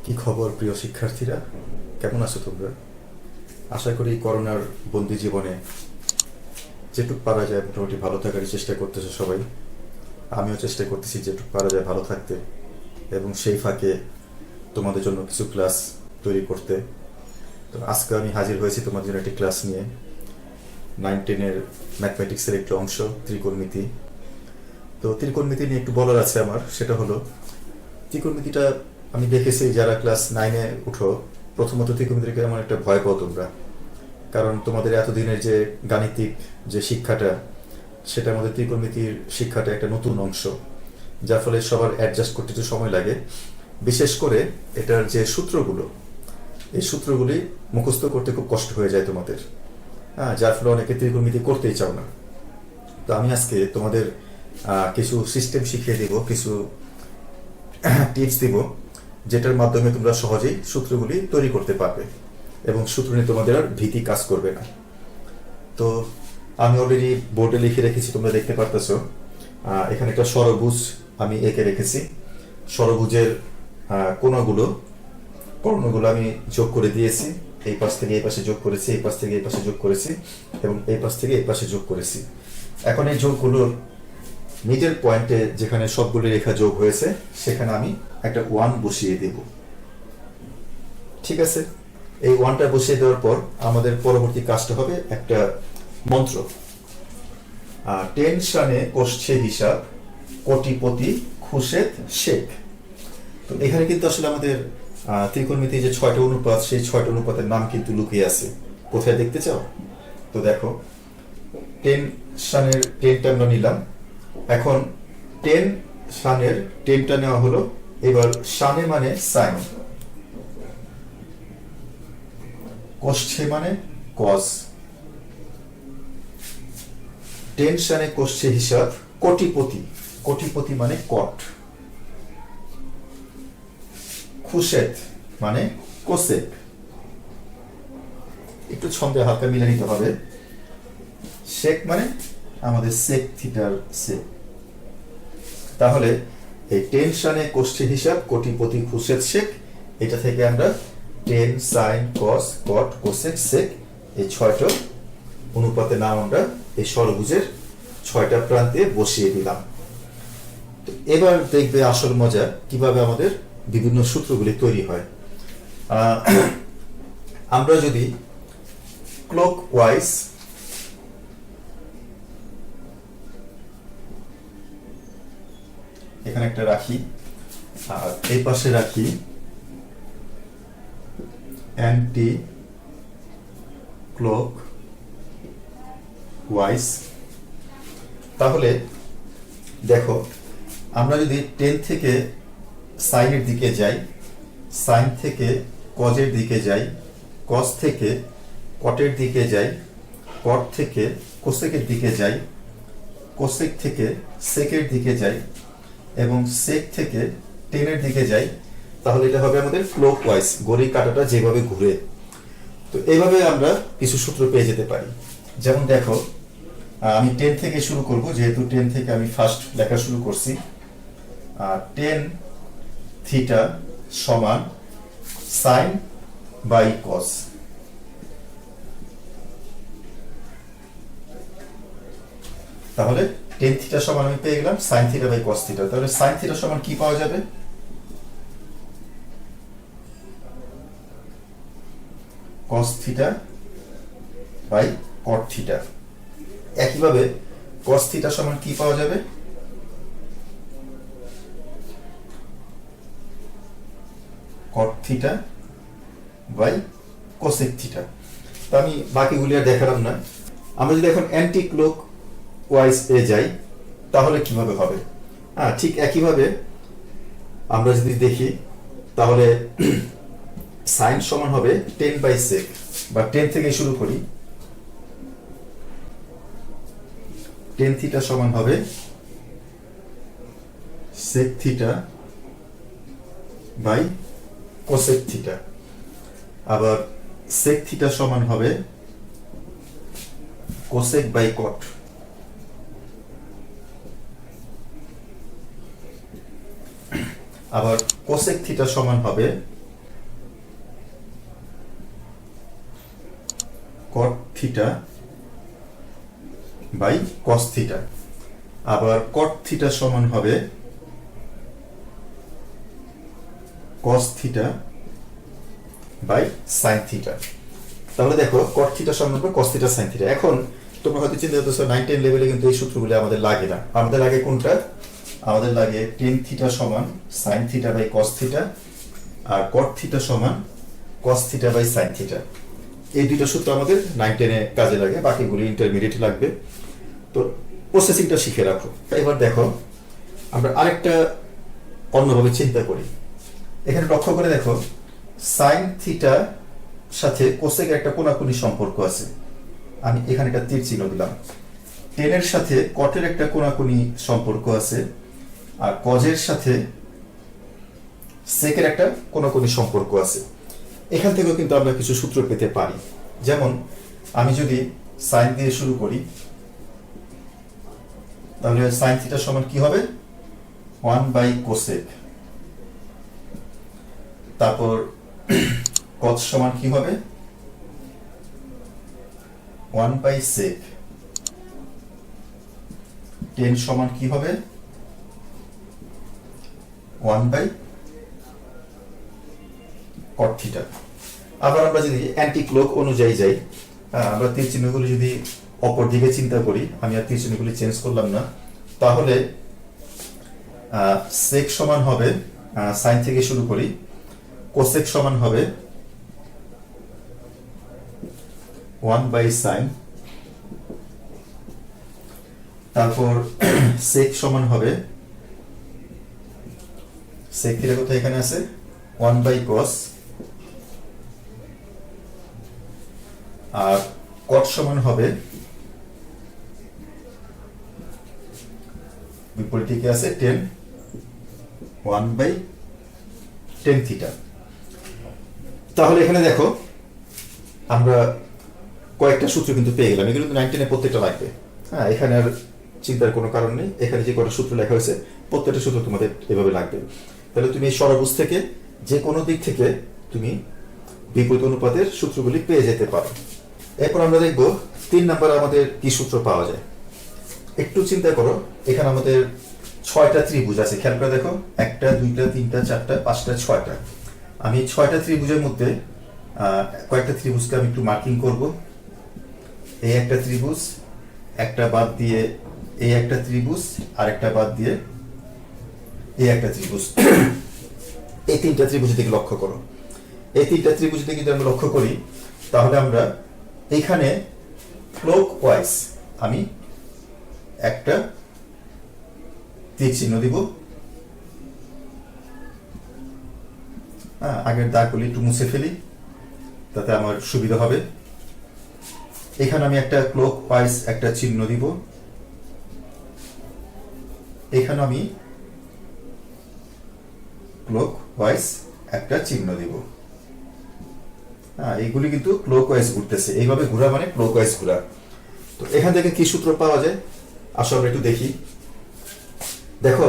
কি খবর প্রিয় শিক্ষার্থীরা, কেমন আছো তোমরা? আশা করি করোনার বন্দি জীবনে যেটুক পারা যায় মোটামুটি ভালো থাকারই চেষ্টা করতেছো সবাই। আমিও চেষ্টা করতেছি যেটুক পারা যায় ভালো থাকতে, এবং সেই ফাঁকে তোমাদের জন্য কিছু ক্লাস তৈরি করতে। তো আজকে আমি হাজির হয়েছি তোমাদের জন্য একটি ক্লাস নিয়ে। 9-10-এর ম্যাথমেটিক্সের একটি অংশ, ত্রিকোণমিতি। তো ত্রিকোণমিতি নিয়ে একটু বলার আছে আমার, সেটা হলো ত্রিকোণমিতিটা আমি দেখেছি যারা ক্লাস 9-এ উঠো, প্রথমত ত্রিকোণমিতিকে এমন একটা ভয় পাও তোমরা, কারণ তোমাদের এতদিনের যে গাণিতিক যে শিক্ষাটা, সেটার মধ্যে ত্রিকোণমিতির শিক্ষাটা একটা নতুন অংশ, যার ফলে সবার অ্যাডজাস্ট করতে একটু সময় লাগে। বিশেষ করে এটার যে সূত্রগুলো, এই সূত্রগুলি মুখস্থ করতে খুব কষ্ট হয়ে যায় তোমাদের। হ্যাঁ, যার ফলে অনেকে ত্রিকোণমিতি করতেই চাও না। তো আমি আজকে তোমাদের কিছু সিস্টেম শিখিয়ে দিব, কিছু টিপস দিব, যেটার মাধ্যমে তোমরা সহজেই সূত্রগুলি তৈরি করতে পারবে এবং সূত্র নিয়ে তোমাদের আর ভীতি কাজ করবে না। তো আমি অলরেডি বোর্ডে লিখে রেখেছি, তোমরা দেখতে পারতেছো। এখানে একটা ষড়ভুজ আমি এঁকে রেখেছি। ষড়ভুজের কর্ণগুলো আমি যোগ করে দিয়েছি। এই পাশ থেকে এই পাশে যোগ করেছি, এই পাশ থেকে এই পাশে যোগ করেছি, এবং এই পাশ থেকে এই পাশে যোগ করেছি। এখন এই যোগগুলোর মিডল পয়েন্টে যেখানে সবগুলো রেখা যোগ হয়েছে, সেখানে আমি একটা 1 বসিয়ে দেব। ঠিক আছে, এই 1টা বসিয়ে দেওয়ার পর আমাদের পরবর্তী কাজটা হবে একটা মন্ত্র। টেনশনে কষছে হিসাব, কোটিপতি খুশেত শেখ। তো এখানে কিন্তু আসলে আমাদের ত্রিকোণমিতি যে 6টা অনুপাত, সেই 6টা অনুপাতের নাম কিন্তু লুকিয়ে আছে। কোথায় দেখতে চাও? তো দেখো, টেনশনের টেনটা আমরা নিলাম। এখন টেনশনের টেনটা নেওয়া হলো। এবার শানে মানে সাইন, কষছে মানে কস, টেনশনে কষছে হিসাব, কোটিপতি, কোটিপতি মানে কট, খুশেত মানে কোসেক। একটু ছন্দে হালকা মিলে নিতে হবে। শেক মানে আমাদের সেক থিটার সেক। তাহলে এই টেনশনে কষছে হিসাব, কোটিপতি খুশেত শেক, এটা থেকে আমরা tan sine cos cot cosec sec, এই 6টা অনুপাতের নাম আমরা এই ষড়ভুজের 6টা প্রান্তে বসিয়ে দিলাম। তো এবার দেখবে আসল মজা, কিভাবে আমাদের বিভিন্ন সূত্রগুলি তৈরি হয়। আমরা যদি ক্লক ওয়াইজ এখানে একটা রাখি, আর এই পাশে রাখি অ্যান্টি ক্লক ওয়াইজ, তাহলে দেখো, আমরা যদি 10 থেকে সাইনের দিকে যাই, সাইন থেকে কজের দিকে যাই, কস থেকে কটের দিকে যাই, কট থেকে কোসেকের দিকে যাই, কোসেক থেকে সেকের দিকে যাই, এবং সেক থেকে টেনের দিকে যাই, তাহলে এটা হবে আমাদের ক্লক ওয়াইজ, ঘড়ির কাঁটাটা যেভাবে ঘুরে। তো এইভাবে আমরা কিছু সূত্র পেয়ে যেতে পারি। যেমন দেখো, আমি 10 থেকে শুরু করব, যেহেতু 10 থেকে আমি ফার্স্ট লেখা শুরু করছি। টেন থিটা সমান সাইন বাই কস। তাহলে টেন থিটা সমান আমি পেয়ে গেলাম sine theta by cos theta. তাহলে সাইন থিটা সমান কি পাওয়া যাবে? Cos theta by cot theta. একইভাবে কস থিটা সমান কি পাওয়া যাবে? Cot theta by cosec theta. তো আমি বাকিগুলি আর দেখালাম না। আমরা যদি এখন অ্যান্টি ক্লক ওয়াইজ এ যাই, তাহলে কিভাবে হবে? ঠিক একইভাবে আমরা যদি দেখি, তাহলে সাইন সমান হবে 10 বাই সেক, বা 10 থেকে শুরু করি। 10 থিটা সমান হবে sec theta by cosec theta. আবার সেক থিটা সমান হবে কোসেক বাই কট। আবার কোসেক থিটা সমান হবে cot theta by cos theta, আবার কট থিটা সমান হবে cos theta by sine theta. তাহলে দেখো কট থিটা সমান হবে কস থিটা সাইন থিটা। এখন তোমরা হয়তো চিন্তা করতেছো 9-10 লেভেলে কিন্তু এই সূত্রগুলো আমাদের লাগে না। আমাদের লাগে কোনটা? আমাদের লাগে টেন থিটা সমান sine theta by cos theta, আর কট থিটা সমান cos theta by sine theta. এই দুটো সূত্র আমাদের 9-10-এ কাজে লাগে, বাকিগুলি ইন্টারমিডিয়েটে লাগবে। তো প্রসেসিংটা শিখে রাখো। এবার দেখো আমরা আরেকটা অন্যভাবে চিন্তা করি। এখানে লক্ষ্য করে দেখো সাইন থিটা সাথে কোসেক একটা কোনাকুনি সম্পর্ক আছে। আমি এখানে একটা তীর চিহ্ন দিলাম। টেনের সাথে কটের একটা কোনাকুনি সম্পর্ক আছে, আর কজের সাথে সেকের একটা কোনাকুনি সম্পর্ক আছে। এখান থেকেও কিন্তু আমরা কিছু সূত্র পেতে পারি। যেমন আমি যদি সাইন দিয়ে শুরু করি, তাহলে সাইন থিটা সমান কি হবে? 1 বাই কোসেক। তারপর কজ সমান কি হবে? 1 বাই সেক। টেন সমান কি হবে? 1 বাই কট থিটা। আবার আমরা যদি অ্যান্টি ক্লক অনুযায়ী যাই, আমরা তীর চিহ্নগুলি যদি অপর দিকে চিন্তা করি, আমি আর তীর চিহ্নগুলি চেঞ্জ করলাম না, তাহলে সেক সমান হবে, সাইন থেকে শুরু করি, কোসেক সমান হবে 1 বাই সাইন। তারপর সেক সমান হবে, সেক থিটা কোথায়? এখানে আছে 1 বাই কস। আর কট সমান হবে বিপরীত দিকে আছে 10, 1 বাই 10 থিটা। তাহলে এখানে দেখো আমরা কয়েকটা সূত্র কিন্তু পেয়ে গেলাম। এগুলো কিন্তু 9-10-এ প্রত্যেকটা লাগবে। হ্যাঁ, এখানে আর চিন্তার কোনো কারণ নেই। এখানে যে কটা সূত্র লেখা হয়েছে প্রত্যেকটা সূত্র তোমাদের এভাবে লাগবে। তাহলে তুমি এই ষড়ভুজ থেকে যে কোনো দিক থেকে তুমি বিপরীত অনুপাতের সূত্রগুলি পেয়ে যেতে পারো। এরপর আমরা দেখব 3 নম্বরে আমাদের কি সূত্র পাওয়া যায়। একটু চিন্তা করো, এখানে আমাদের 6টা ত্রিভুজ আছে। খেয়াল করে দেখো, 1টা 2টা 3টা 4টা 5টা 6টা। আমি 6টা ত্রিভুজের মধ্যে কয়েকটা ত্রিভুজকে আমি একটু মার্কিং করব। এই একটা ত্রিভুজ, একটা বাদ দিয়ে এই একটা ত্রিভুজ, আর একটা বাদ দিয়ে এই একটা ত্রিভুজ। এই 3টা ত্রিভুজ দিকে লক্ষ্য করো। এই 3টা ত্রিভুজ দিকে যদি আমরা লক্ষ্য করি, তাহলে আমরা এইখানে ক্লকওয়াইজ আমি একটা তীর চিহ্ন দিব। আগের দাগগুলি একটু মুছে ফেলি, তাতে আমার সুবিধা হবে। এখানে আমি একটা ক্লকওয়াইজ একটা চিহ্ন দিব। এখানে আমি ক্লকওয়াইজ একটা চিহ্ন দিব। এইগুলি কিন্তু ক্লকওয়াইজ ঘুরতেছে। এইভাবে ঘোরা মানে ক্লকওয়াইজ ঘোরা। তো এখান থেকে কি সূত্র পাওয়া যায় আসলে আমরা একটু দেখি। দেখো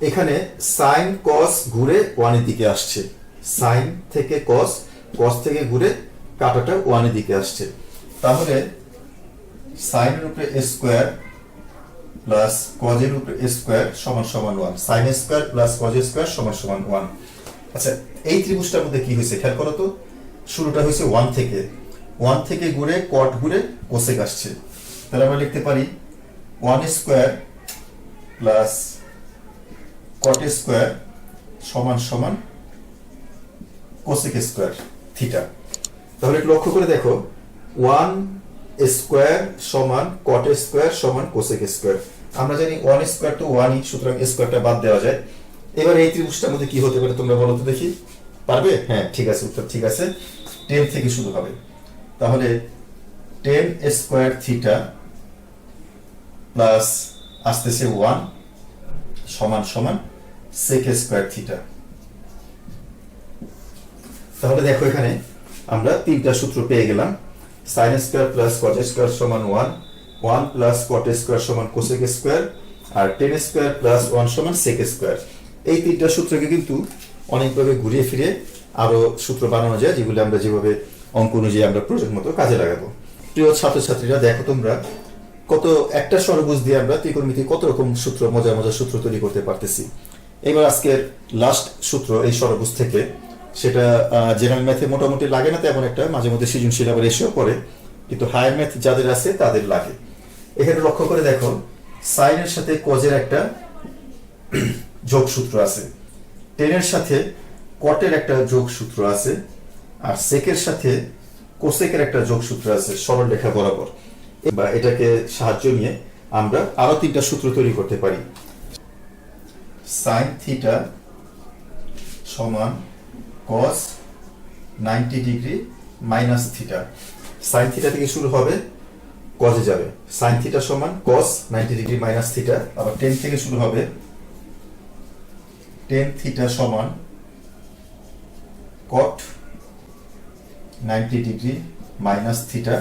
এখানে সাইন কস ঘুরে 1 এর দিকে আসছে। সাইন থেকে কস, কস থেকে ঘুরে কাটাটা 1 এর দিকে আসছে। তাহলে সাইনের উপরে a স্কয়ার প্লাস কজের উপরে a স্কয়ার সমান সমান 1। Sine square plus cos square সমান সমান 1। আচ্ছা, এই ত্রিভুজটার মধ্যে কি হয়েছে খেয়াল করো তো। শুরুটা হয়েছে 1 থেকে, 1 থেকে ঘুরে কট ঘুরে কোসেক আসছে। তাহলে আমরা লিখতে পারি 1 স্কয়ার প্লাস কট স্কয়ার সমান সমান কোসেক স্কয়ার থিটা। তাহলে একটু লক্ষ্য করে দেখো, 1 স্কয়ার সমান কট স্কয়ার সমান কোসেক স্কয়ার। আমরা জানি 1 স্কয়ার তো 1ই, সুতরাং স্কয়ারটা বাদ দেওয়া যায়। এবার এই ত্রিভুজটার মধ্যে কি হতে পারে তোমরা বলো তো দেখি। পারবে? হ্যাঁ, ঠিক আছে, উত্তর ঠিক আছে। 10 থেকে শুরু হবে। তাহলে 10 স্কয়ার থিটা প্লাস আসতেছে 1 সমান সমান সেক স্কয়ার থিটা। তাহলে দেখো এখানে আমরা 3টা সূত্র পেয়ে গেলাম। Sine square plus cos square সমান 1, 1 প্লাস কট স্কয়ার সমান কোসেক স্কয়ার, আর 10 স্কয়ার প্লাস 1 সমান সেক স্কয়ার। এই 3টা সূত্রকে কিন্তু অনেকভাবে ঘুরিয়ে ফিরে আরো সূত্র বানানো যায়, যেগুলো আমরা যেভাবে অঙ্ক অনুযায়ী আমরা প্রয়োজন মতো কাজে লাগাবো। প্রিয় ছাত্রছাত্রীরা, দেখো তোমরা কত একটা ষড়ভুজ দিয়ে আমরা ত্রিকোণমিতি কত রকম সূত্র, মজার মজার সূত্র তৈরি করতে পারতেছি। এবার আজকের লাস্ট সূত্র এই ষড়ভুজ থেকে, সেটা জেনারেল ম্যাথে মোটামুটি লাগে না তেমন একটা, মাঝে মধ্যে সৃজনশীল আবার এসেও পড়ে, কিন্তু হায়ার ম্যাথ যাদের আছে তাদের লাগে। এখানে লক্ষ্য করে দেখো, সাইনের সাথে কজের একটা যোগসূত্র আছে, টেনের সাথে কটের একটা যোগসূত্র আছে, আর সেকের সাথে কোসেকের একটা যোগসূত্র আছে সরল রেখা বরাবর। বা এটাকে সাহায্য নিয়ে আমরা আরো 3টা সূত্র তৈরি করতে পারি। সাইন থিটা সমান কস 90 degree minus theta. Sine theta থেকে শুরু হবে, কজে যাবে। সাইন থিটা সমান কস 90 ডিগ্রি মাইনাস থিটা। আবার টেন থেকে শুরু হবে, টেন থিটা সমান কট 90 ডিগ্রি মাইনাস থিটা।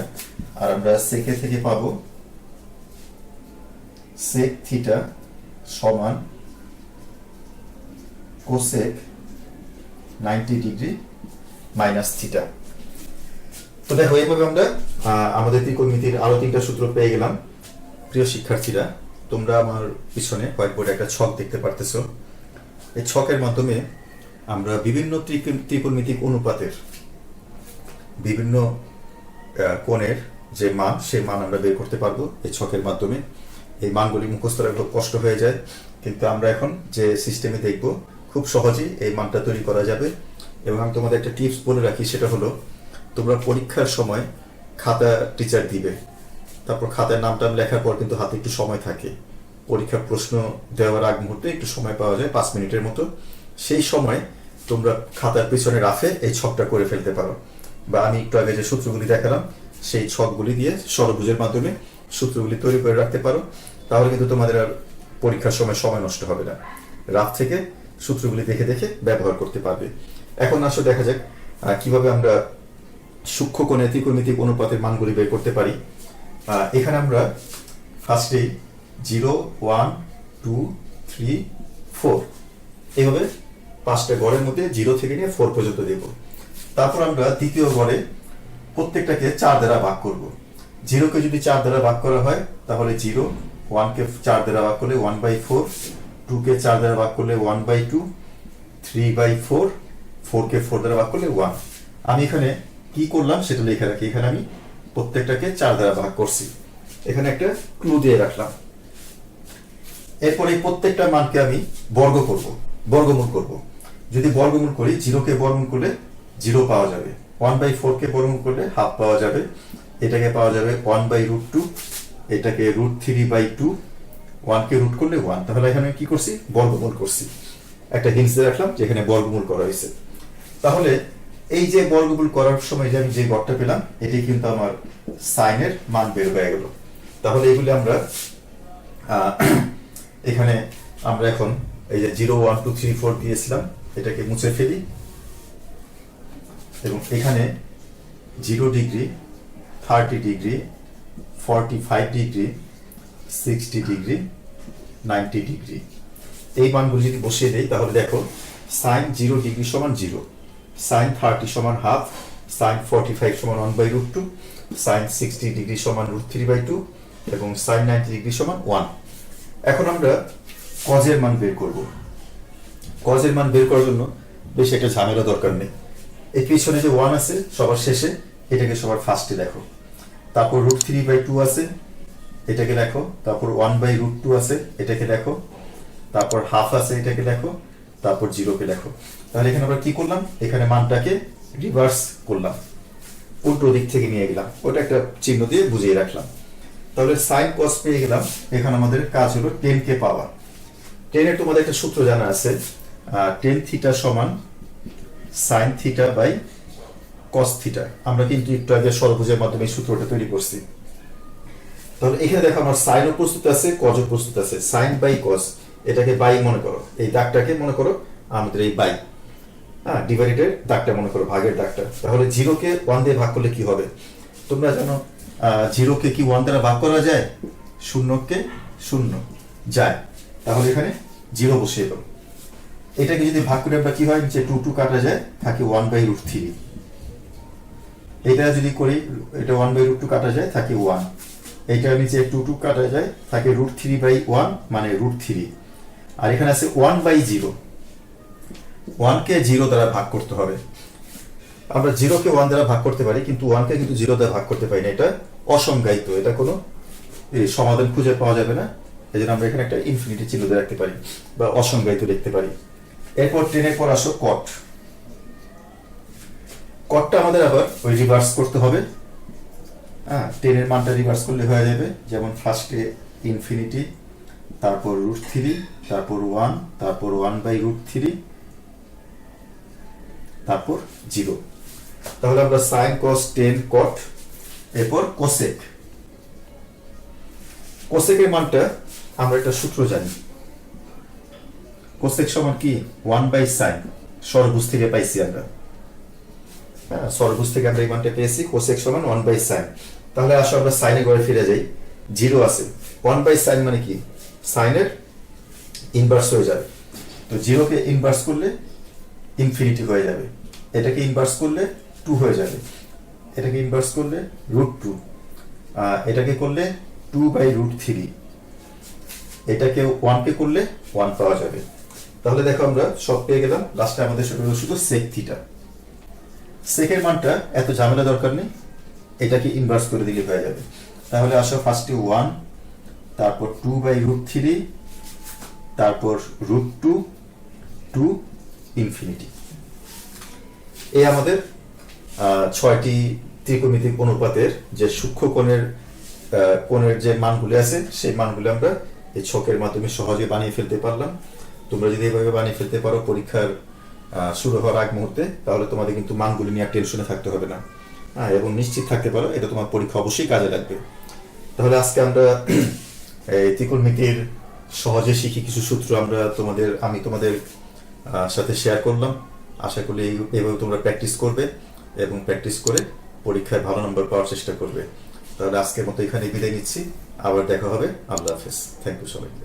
আর আমরা সেকে থেকে পাবো সেক থিটা সমান কোসেক 90 ডিগ্রি মাইনাস থিটা। তো দেখো, এইভাবে আমরা আমাদের ত্রিকোণমিতির আরো 3টা সূত্র পেয়ে গেলাম। প্রিয় শিক্ষার্থীরা, তোমরা আমার পিছনে হোয়াইট বোর্ডে একটা ছক দেখতে পারতেছো। এই ছকের মাধ্যমে আমরা বিভিন্ন ত্রিকোণমিতিক অনুপাতের বিভিন্ন কোণের যে মান, সেই মান আমরা বের করতে পারবো এই ছকের মাধ্যমে। এই মানগুলি মুখস্থ রাখা কষ্ট হয়ে যায়, কিন্তু আমরা এখন যে সিস্টেমে দেখব, খুব সহজেই এই মানটা তৈরি করা যাবে। এবং আমি তোমাদের একটা টিপস বলে রাখি, সেটা হলো তোমরা পরীক্ষার সময় খাতা টিচার দিবে, তারপর খাতার নামটা লেখার পর কিন্তু হাতে একটু সময় থাকে, পরীক্ষার প্রশ্ন দেওয়ার আগ মুহূর্তে একটু সময় পাওয়া যায় 5 মিনিটের মতো। সেই সময় তোমরা খাতার পিছনে রাফে এই ছকটা করে ফেলতে পারো, বা আমি একটু আগে যে সূত্রগুলি দেখালাম সেই ছকগুলি দিয়ে ষড়ভুজের মাধ্যমে সূত্রগুলি তৈরি করে রাখতে পারো। তাহলে কিন্তু তোমাদের আর পরীক্ষার সময় নষ্ট হবে না, রাফ থেকে সূত্রগুলি দেখে দেখে ব্যবহার করতে পারবে। এখন আসলে দেখা যাক কিভাবে আমরা সূক্ষ্ম কোণে ত্রিকোণমিতিক অনুপাতের মানগুলি বের করতে পারি। এখানে আমরা ফার্স্টেই 0, 1, 2, 3, 4 এইভাবে 5টা গড়ের মধ্যে 0 থেকে নিয়ে 4 পর্যন্ত দেব। তারপর আমরা দ্বিতীয় গড়ে প্রত্যেকটাকে 4 দ্বারা ভাগ করব। 0কে যদি 4 দ্বারা ভাগ করা হয় তাহলে 0, 1কে 4 দ্বারা ভাগ করলে 1/4, 2কে 4 দ্বারা ভাগ করলে 1/2, 3/4, 4কে 4 দ্বারা ভাগ করলে 1। আমি এখানে কি করলাম সেটা লিখে রাখি। এখানে আমি প্রত্যেকটাকে 4 দ্বারা ভাগ করছি, এখানে একটা ক্লু দিয়ে রাখলাম। এরপর এই প্রত্যেকটা মানকে আমি বর্গমূল করব। যদি বর্গমূল করি, 0কে বর্গমূল করলে 0 পাওয়া যাবে, 1/4কে বর্গমূল করলে হাফ পাওয়া যাবে, এটাকে পাওয়া যাবে 1/√2, এটাকে √3/2, 1কে রুট করলে 1। তাহলে এখানে কি করছি, বর্গমূল করছি। একটা হিন্টস দিয়ে রাখলাম যে এখানে বর্গমূল করা হয়েছে। তাহলে এই যে বর্গমূল করার সময় যে আমি যে গড়টা পেলাম, এটি কিন্তু আমার সাইনের মান বের হয়ে গেল। তাহলে এগুলি আমরা এখানে আমরা এখন এই যে 0, 1, 2, 3, 4 দিয়েছিলাম, এটাকে মুছে ফেলি এবং এখানে 0 degree, 30 degree, 45 degree, 60 degree, 90 degree এই মানগুলি যদি বসিয়ে দেই, তাহলে দেখো সাইন 0 ডিগ্রি সমান 0, সাইন 30 সমান হাফ, সাইন 45 সমান 1/√2, সাইন 60 ডিগ্রি সমান √3/2 এবং সাইন 90 ডিগ্রি সমান 1। এখন আমরা কজের মান বের করব। কজের মান বের করার জন্য বেশ একটা ঝামেলা দরকার নেই। এই পিছনে যে 1 আছে সবার শেষে, এটাকে সবার ফার্স্টে দেখো। তারপর √3/2 আছে, এটাকে দেখো। তারপর 1/√2 আছে, এটাকে দেখো। তারপর হাফ আছে, এটাকে দেখো। তারপর 0কে দেখো। তাহলে এখানে আমরা কি করলাম, এখানে মানটাকে রিভার্স করলাম, উল্টো দিক থেকে নিয়ে গেলাম, ওটা একটা চিহ্ন দিয়ে বুঝিয়ে রাখলাম। তাহলে সাইন কস পেয়ে গেলাম। এখানে আমাদের কাজ হলো 10কে পাওয়া। 10-এর তোমাদের একটা সূত্র জানা আছে, tan থিটা সমান sine theta by cos theta. আমরা কিন্তু একটু আগে ষড়ভুজের মাধ্যমে এই সূত্রটা তৈরি করছি। তাহলে এখানে দেখো আমার সাইনও প্রস্তুত আছে, কজও প্রস্তুত আছে। সাইন বাই কস, এটাকে বাই মনে করো, এই দাগটাকে মনে করো আমাদের এই বাই, ডিভাইডেড দাগটা মনে করো ভাগের দাগটা। তাহলে 0কে 1 দিয়ে ভাগ করলে কি হবে তোমরা জানো? 0কে কি 1 দ্বারা ভাগ করা যায়? 0কে 0 যায়, তাহলে এখানে 0 বসিয়ে দাও। এটাকে যদি ভাগ করে আমরা কি হয়, যে 2 কাটা যায়, থাকে 1/√3। এটা যদি করি, এটা 1/√2 কাটা যায়, থাকে 1। এইটা নিচে 2 কাটা যায়, থাকে √3/1, মানে √3। আর এখানে আছে 1/0, 1 কে 0 দ্বারা ভাগ করতে হবে। আমরা 0 কে 1 দ্বারা ভাগ করতে পারি, কিন্তু 1 কে কিন্তু 0 দ্বারা ভাগ করতে পারি না। এটা অসংজ্ঞায়িত, এটা কোনো সমাধান খুঁজে পাওয়া যাবে না। এই জন্য আমরা এখানে একটা ইনফিনিটি চিহ্ন দিয়ে রাখতে পারি বা অসংজ্ঞায়িত লিখতে পারি। এরপর 10 এর পর আসো কট। কটটা আমাদের আবার ওই রিভার্স করতে হবে। হ্যাঁ, 10 এর মানটা রিভার্স করলে হয়ে যাবে, যেমন ফার্স্টে ইনফিনিটি, তারপর √3, তারপর 1, তারপর 1/√3, তারপর 0। তাহলে আমরা সাইন, কস, টেন, কট, এরপর কোসেক। কোসেকের মানটা আমরা একটা সূত্র জানি। কোসেক সমান কি? 1/sin, সরভুজ থেকে পাইছি আমরা। সরভুজ থেকে আমরা এই মানটা পেয়েছি, কোসেক সমান 1/sin। তাহলে আসো আমরা সাইনে ঘরে ফিরে যাই। 0 আছে, 1/sin মানে কি? সাইনের ইনভার্স হয়ে যাবে। তো 0 কে ইনভার্স করলে ইনফিনিটি হয়ে যাবে, এটাকে ইনভার্স করলে 2 হয়ে যাবে, এটাকে ইনভার্স করলে √2, এটাকে করলে 2/√3, এটাকে 1 কে করলে 1 পাওয়া যাবে। তাহলে দেখো আমরা সব পেয়ে গেলাম। লাস্টে আমাদের শুধু সেক থিটা। সেকের মানটা এত ঝামেলা দরকার নেই, এটাকে ইনভার্স করে দিলে হয়ে যাবে। তাহলে আসো ফার্স্টে 1, তারপর 2/√3, তারপর √2 টু ইনফিনিটি। এই আমাদের 6টি ত্রিকোণমিতিক অনুপাতের যে সূক্ষ্ম কোণের যে মানগুলি আছে, সেই মানগুলি আমরা এই ছকের মাধ্যমে সহজে বানিয়ে ফেলতে পারলাম। তোমরা যদি এভাবে বানিয়ে ফেলতে পারো পরীক্ষার শুরু হওয়ার আগ মুহূর্তে, তাহলে তোমাদের কিন্তু মানগুলি নিয়ে টেনশনে থাকতে হবে না। এবং নিশ্চিত থাকতে পারো এটা তোমার পরীক্ষা অবশ্যই কাজে লাগবে। তাহলে আজকে আমরা এই ত্রিকোণমিতির সহজে শিখি কিছু সূত্র আমি তোমাদের সাথে শেয়ার করলাম। আশা করি এইভাবে তোমরা প্র্যাকটিস করবে এবং প্র্যাকটিস করে পরীক্ষায় ভালো নম্বর পাওয়ার চেষ্টা করবে। তাহলে আজকের মতো এখানে বিদায় নিচ্ছি, আবার দেখা হবে। আল্লাহ হাফেজ। থ্যাংক ইউ সবাইকে।